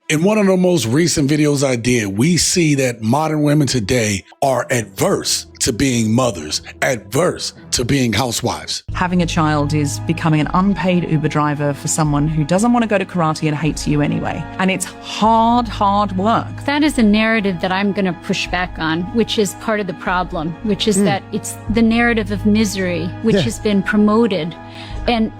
In one of the most recent videos I did, we see that modern women today are adverse to being mothers, adverse to being housewives. Having a child is becoming an unpaid Uber driver for someone who doesn't want to go to karate and hates you anyway. And it's hard work. That is a narrative that I'm going to push back on, which is part of the problem, which is that it's the narrative of misery, which has been promoted. And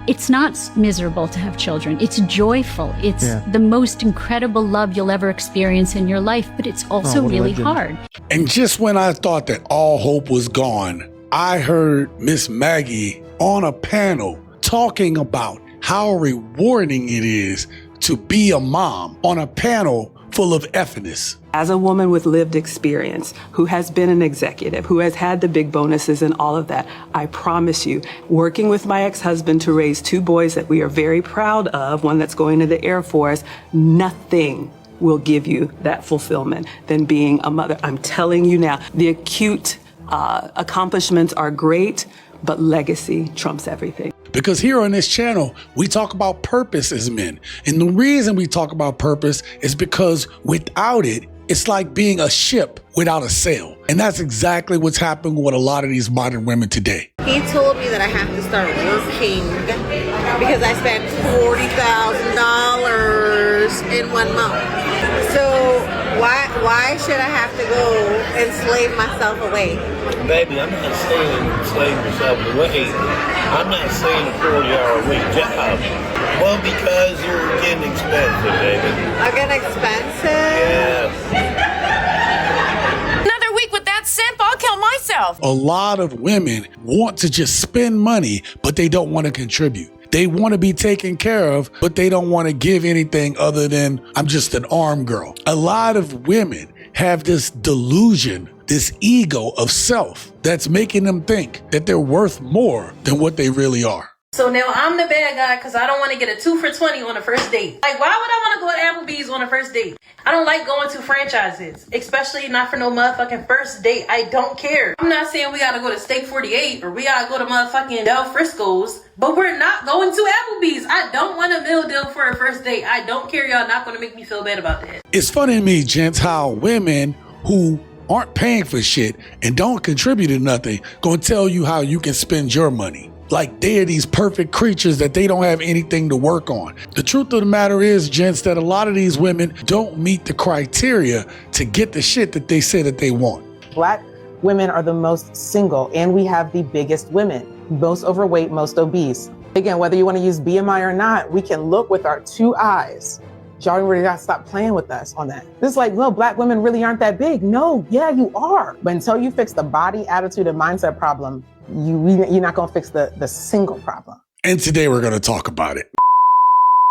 it's not miserable to have children. It's joyful. It's the most incredible love you'll ever experience in your life, but it's also really hard. And just when I thought that all hope was gone, I heard Miss Maggie on a panel talking about how rewarding it is to be a mom on a panel full of effiness. As a woman with lived experience, who has been an executive, who has had the big bonuses and all of that, I promise you, working with my ex-husband to raise two boys that we are very proud of, one that's going to the Air Force, nothing will give you that fulfillment than being a mother. I'm telling you now, the acute accomplishments are great, but legacy trumps everything. Because here on this channel, we talk about purpose as men. And the reason we talk about purpose is because without it, it's like being a ship without a sail. And that's exactly what's happening with a lot of these modern women today. He told me that I have to start working because I spent $40,000 in 1 month. So why should I have to go and slave myself away? Baby, I'm not saying slave yourself away. I'm not saying a 40-hour-a-week job. Well, because you're getting expensive, baby. I get expensive? Yeah. Another week with that simp, I'll kill myself. A lot of women want to just spend money, but they don't want to contribute. They want to be taken care of, but they don't want to give anything other than, I'm just an arm girl. A lot of women have this delusion, this ego of self that's making them think that they're worth more than what they really are. So now I'm the bad guy because I don't want to get a 2 for $20 on a first date. Like, why would I want to go to Applebee's on a first date? I don't like going to franchises, especially not for no motherfucking first date. I don't care. I'm not saying we gotta go to Steak 48 or we gotta go to motherfucking Del Frisco's, but we're not going to Applebee's. I don't want a meal deal for a first date. I don't care. Y'all not gonna make me feel bad about that. It's funny to me, gents, how women who aren't paying for shit and don't contribute to nothing gonna tell you how you can spend your money. Like they're these perfect creatures that they don't have anything to work on. The truth of the matter is, gents, that a lot of these women don't meet the criteria to get the shit that they say that they want. Black women are the most single, and we have the biggest women, most overweight, most obese. Again, whether you want to use BMI or not, we can look with our 2 eyes. Y'all really gotta stop playing with us on that. This is like, no, Black women really aren't that big. No, yeah, you are. But until you fix the body, attitude, and mindset problem, you're not gonna fix the single problem. And today we're gonna talk about it.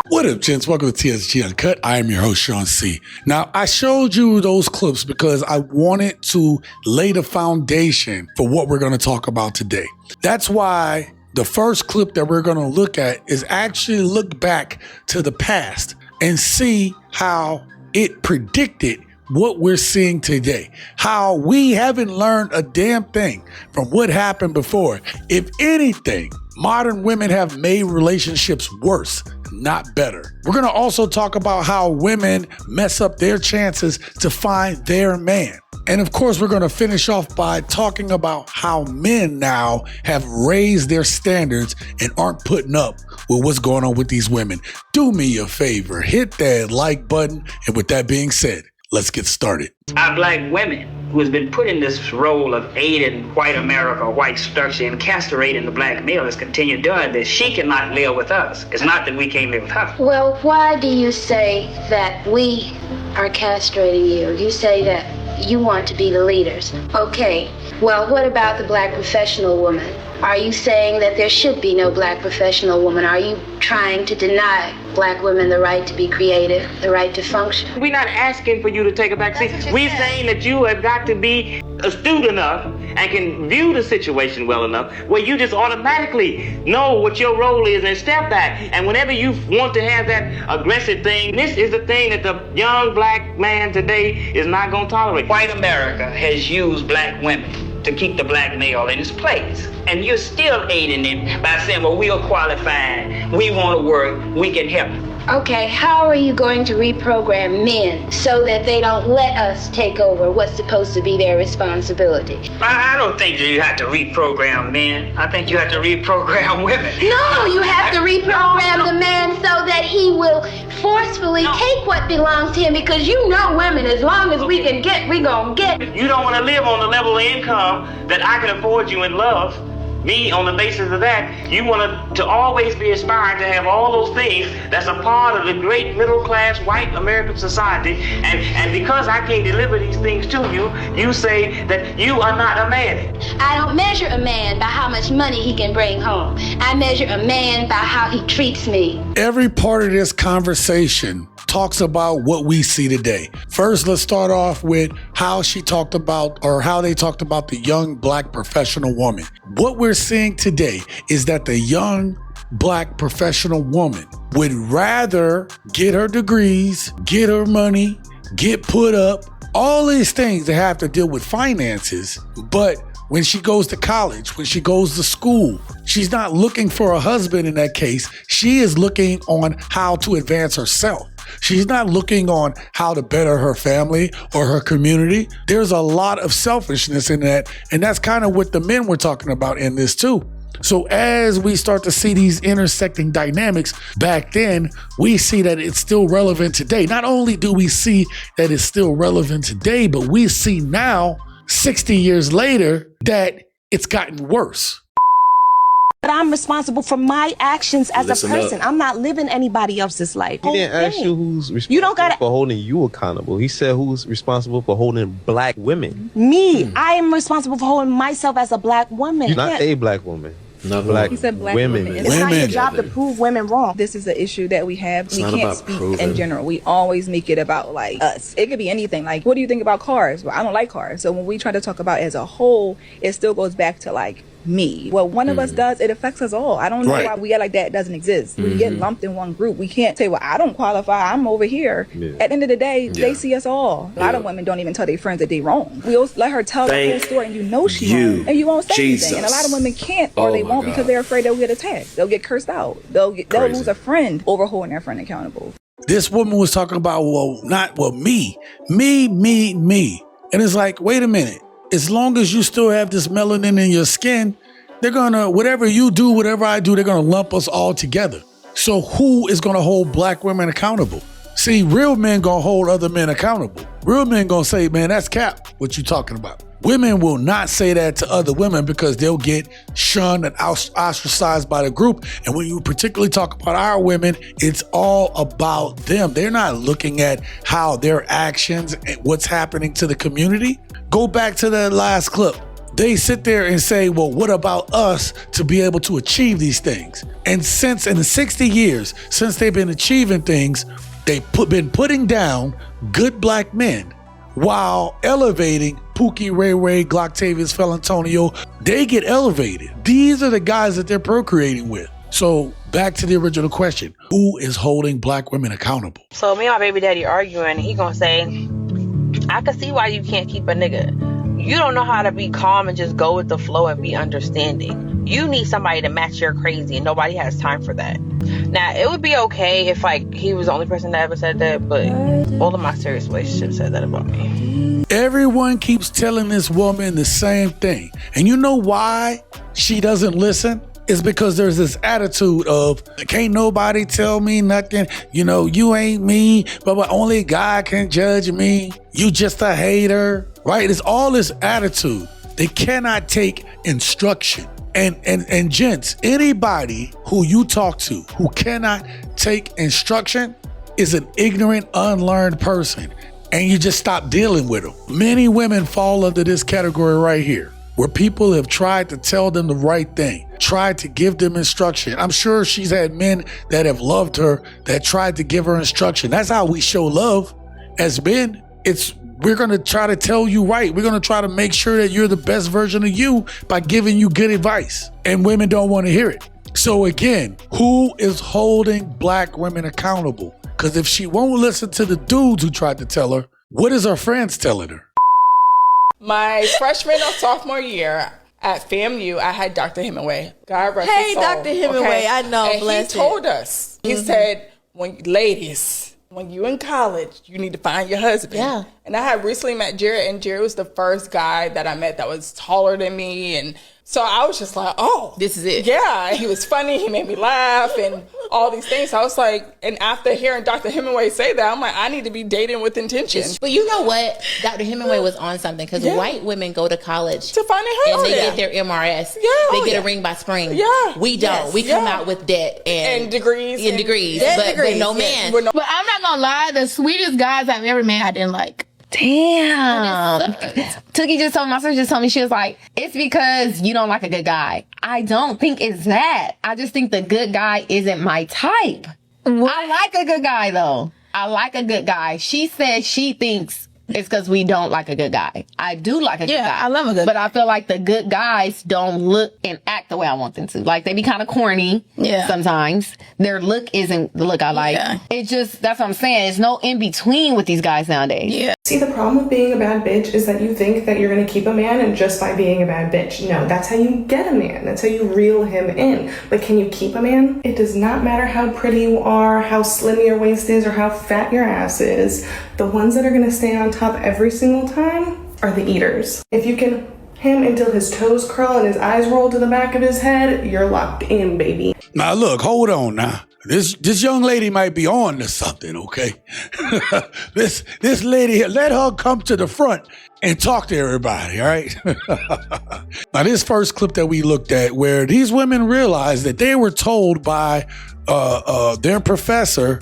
What up, gents? Welcome to TSG Uncut. I am your host, Shaun C. Now, I showed you those clips because I wanted to lay the foundation for what we're gonna talk about today. That's why the first clip that we're gonna look at is actually look back to the past and see how it predicted what we're seeing today, how we haven't learned a damn thing from what happened before. If anything, modern women have made relationships worse, not better. We're gonna also talk about how women mess up their chances to find their man. And of course, we're gonna finish off by talking about how men now have raised their standards and aren't putting up with what's going on with these women. Do me a favor, hit that like button. And with that being said, let's get started. Our Black women, who has been put in this role of aiding white America, white structure, and castrating the Black male, has continued doing this. She cannot live with us. It's not that we can't live with her. Well, why do you say that we are castrating you? You say that you want to be the leaders. Okay, well, what about the Black professional woman? Are you saying that there should be no Black professional woman? Are you trying to deny Black women the right to be creative, the right to function? We're not asking for you to take a back seat. We're saying that you have got to be astute enough and can view the situation well enough where you just automatically know what your role is and step back. And whenever you want to have that aggressive thing, this is the thing that the young Black man today is not going to tolerate. White America has used Black women to keep the Black male in his place. And you're still aiding him by saying, well, we are qualified, we want to work, we can help. Okay, how are you going to reprogram men so that they don't let us take over what's supposed to be their responsibility? I don't think you have to reprogram men. I think you have to reprogram women. No, you have to reprogram the man so that he will forcefully take what belongs to him, because you know women, as long as we can get, we gonna get. You don't want to live on the level of income that I can afford you and love me on the basis of that. You want to always be aspiring to have all those things that's a part of the great middle class white American society, and because I can't deliver these things to you, you say that you are not a man. I don't measure a man by how much money he can bring home. I measure a man by how he treats me. Every part of this conversation talks about what we see today. First, let's start off with how she talked about, or how they talked about the young black professional woman. What we're seeing today is that the young black professional woman would rather get her degrees, get her money, get put up, all these things that have to deal with finances, but when she goes to college, when she goes to school, she's not looking for a husband in that case. She is looking on how to advance herself. She's not looking on how to better her family or her community. There's a lot of selfishness in that, and that's kind of what the men were talking about in this too. So as we start to see these intersecting dynamics back then, we see that it's still relevant today. Not only do we see that it's still relevant today, but we see now, 60 years later, that it's gotten worse. But I'm responsible for my actions as a person. I'm not living anybody else's life. He didn't ask you who's responsible for holding you accountable. He said who's responsible for holding black women. Me. I am responsible for holding myself as a black woman. You're not a black woman. Black he said black women. It's not your job to prove women wrong. This is the issue that we have. We can't speak in general. We always make it about like us. It could be anything. Like, what do you think about cars? Well, I don't like cars. So when we try to talk about as a whole, it still goes back to like me. What one of us does, it affects us all. I don't know why we get like that doesn't exist. We get lumped in one group. We can't say, well, I don't qualify. I'm over here. Yeah. At the end of the day, they see us all. A lot of women don't even tell their friends that they wrong. We'll let her tell the whole story, and you know she wrong, and you won't say anything. And a lot of women can't, or they won't because they're afraid they'll get attacked. They'll get cursed out. They'll lose a friend over holding their friend accountable. This woman was talking about, me. And it's like, wait a minute. As long as you still have this melanin in your skin, they're gonna, whatever you do, whatever I do, they're gonna lump us all together. So who is gonna hold black women accountable? See, real men gonna hold other men accountable. Real men gonna say, man, that's cap, what you talking about. Women will not say that to other women because they'll get shunned and ostracized by the group. And when you particularly talk about our women, it's all about them. They're not looking at how their actions and what's happening to the community. Go back to that last clip. They sit there and say, well, what about us to be able to achieve these things? And since in the 60 years, since they've been achieving things, they've been putting down good black men while elevating Pookie, Ray Ray, Glocktavius, Felantonio. They get elevated. These are the guys that they're procreating with. So back to the original question, who is holding black women accountable? So me and my baby daddy arguing, he gonna say, I can see why you can't keep a nigga. You don't know how to be calm and just go with the flow and be understanding. You need somebody to match your crazy, and nobody has time for that. Now, it would be okay if like he was the only person that ever said that, but all of my serious relationships said that about me. Everyone keeps telling this woman the same thing. And you know why she doesn't listen? It's because there's this attitude of, can't nobody tell me nothing. You know, you ain't me, but only God can judge me. You just a hater, right? It's all this attitude. They cannot take instruction. And gents, anybody who you talk to who cannot take instruction is an ignorant, unlearned person. And you just stop dealing with them. Many women fall under this category right here, where people have tried to tell them the right thing, tried to give them instruction. I'm sure she's had men that have loved her that tried to give her instruction. That's how we show love as men. We're gonna try to tell you right. We're gonna try to make sure that you're the best version of you by giving you good advice. And women don't wanna hear it. So again, who is holding black women accountable? Because if she won't listen to the dudes who tried to tell her, what is her friends telling her? My freshman or sophomore year at FAMU, I had Dr. Hemingway. God rest his soul. Dr. Hemingway, okay? I know, and bless he told us, he said, ladies, when you in college, you need to find your husband. Yeah. And I had recently met Jared, and Jared was the first guy that I met that was taller than me. And so I was just like, oh. This is it. Yeah. He was funny. He made me laugh and all these things. So I was like, and after hearing Dr. Hemingway say that, I'm like, I need to be dating with intention. But you know what? Dr. Hemingway was on something because white women go to college to find a husband. And they get their MRS. Yeah. They get a ring by spring. Yeah. We don't. We come out with debt and degrees. And degrees. But no man. But I'm not gonna lie, the sweetest guys I've ever met I didn't like. Damn. Tookie just told me, my sister just told me, she was like, it's because you don't like a good guy. I don't think it's that. I just think the good guy isn't my type. What? I like a good guy though. I like a good guy. She said she thinks it's because we don't like a good guy. I do like a good guy. Yeah, I love a good But I feel like the good guys don't look and act the way I want them to. Like, they be kind of corny sometimes. Their look isn't the look I like. Yeah. It's just, that's what I'm saying. There's no in between with these guys nowadays. Yeah. See, the problem with being a bad bitch is that you think that you're going to keep a man and just by being a bad bitch. No, that's how you get a man. That's how you reel him in. But can you keep a man? It does not matter how pretty you are, how slim your waist is, or how fat your ass is. The ones that are going to stay on top every single time are the eaters. If you can him until his toes curl and his eyes roll to the back of his head, you're locked in, baby. Now look, hold on now. This young lady might be on to something, okay? this lady, let her come to the front and talk to everybody, all right? Now this first clip that we looked at where these women realized that they were told by their professor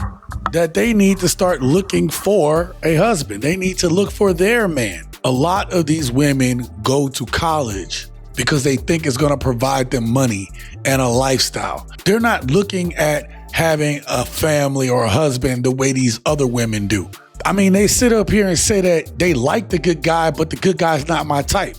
that they need to start looking for a husband. They need to look for their man. A lot of these women go to college because they think it's going to provide them money and a lifestyle. They're not looking at having a family or a husband the way these other women do. I mean, they sit up here and say that they like the good guy, but the good guy's not my type.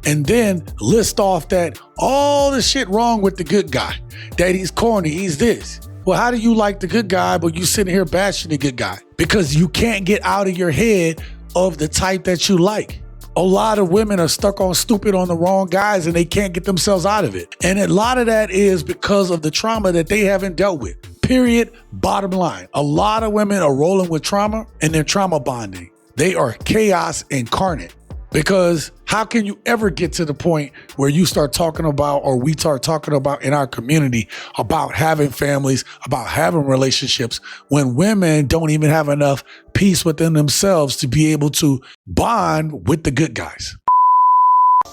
And then list off that all the shit wrong with the good guy, that he's corny, he's this. Well, how do you like the good guy, but you sitting here bashing the good guy? Because you can't get out of your head of the type that you like. A lot of women are stuck on stupid on the wrong guys and they can't get themselves out of it. And a lot of that is because of the trauma that they haven't dealt with. Period. Bottom line. A lot of women are rolling with trauma and they're trauma bonding. They are chaos incarnate. Because how can you ever get to the point where you start talking about, or we start talking about in our community about having families, about having relationships, when women don't even have enough peace within themselves to be able to bond with the good guys?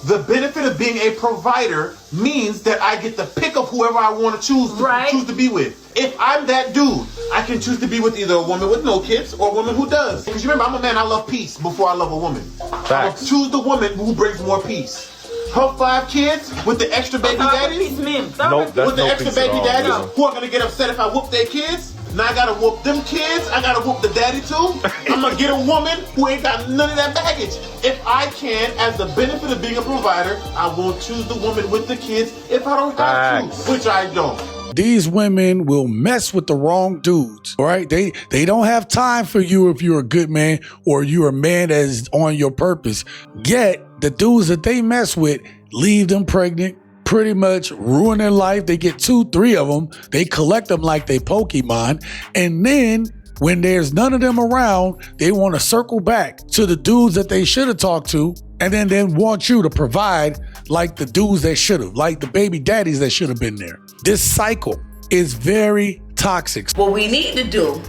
The benefit of being a provider means that I get the pick of whoever I want to choose to be with. If I'm that dude, I can choose to be with either a woman with no kids or a woman who does. Because remember, I'm a man, I love peace before I love a woman. I'll choose the woman who brings more peace. Her 5 kids with the extra baby daddies, Nope, that's with the no extra peace at baby all, daddies yeah. who are going to get upset if I whoop their kids. Now I gotta whoop them kids, I gotta whoop the daddy too. I'm gonna get a woman who ain't got none of that baggage. If I can, as the benefit of being a provider, I won't choose the woman with the kids if I don't have to, which I don't. These women will mess with the wrong dudes, all right? They don't have time for you if you're a good man or you're a man that is on your purpose. Yet, the dudes that they mess with leave them pregnant, pretty much ruin their life. They get 2, 3 of them. They collect them like they Pokemon. And then when there's none of them around, they want to circle back to the dudes that they should have talked to. And then they want you to provide like the dudes that should have, like the baby daddies that should have been there. This cycle is very toxic. What we need to do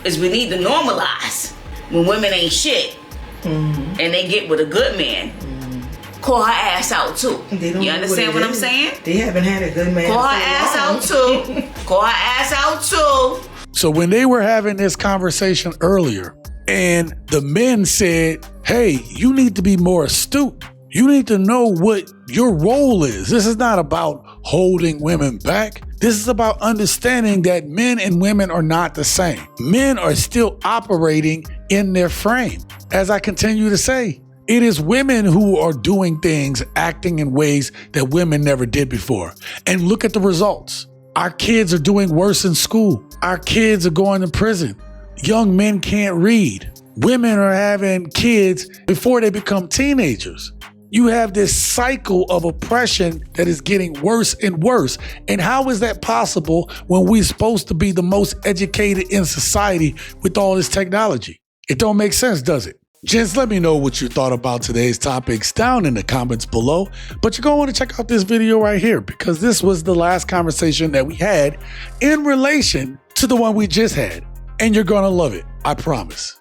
is we need to normalize when women ain't shit and they get with a good man. Call her ass out too. You understand what I'm saying? They haven't had a good man. Call her ass out too. Call her ass out too. So when they were having this conversation earlier and the men said, hey, you need to be more astute. You need to know what your role is. This is not about holding women back. This is about understanding that men and women are not the same. Men are still operating in their frame. As I continue to say, it is women who are doing things, acting in ways that women never did before. And look at the results. Our kids are doing worse in school. Our kids are going to prison. Young men can't read. Women are having kids before they become teenagers. You have this cycle of oppression that is getting worse and worse. And how is that possible when we're supposed to be the most educated in society with all this technology? It don't make sense, does it? Gents, let me know what you thought about today's topics down in the comments below. But you're going to want to check out this video right here because this was the last conversation that we had in relation to the one we just had. And you're going to love it, I promise.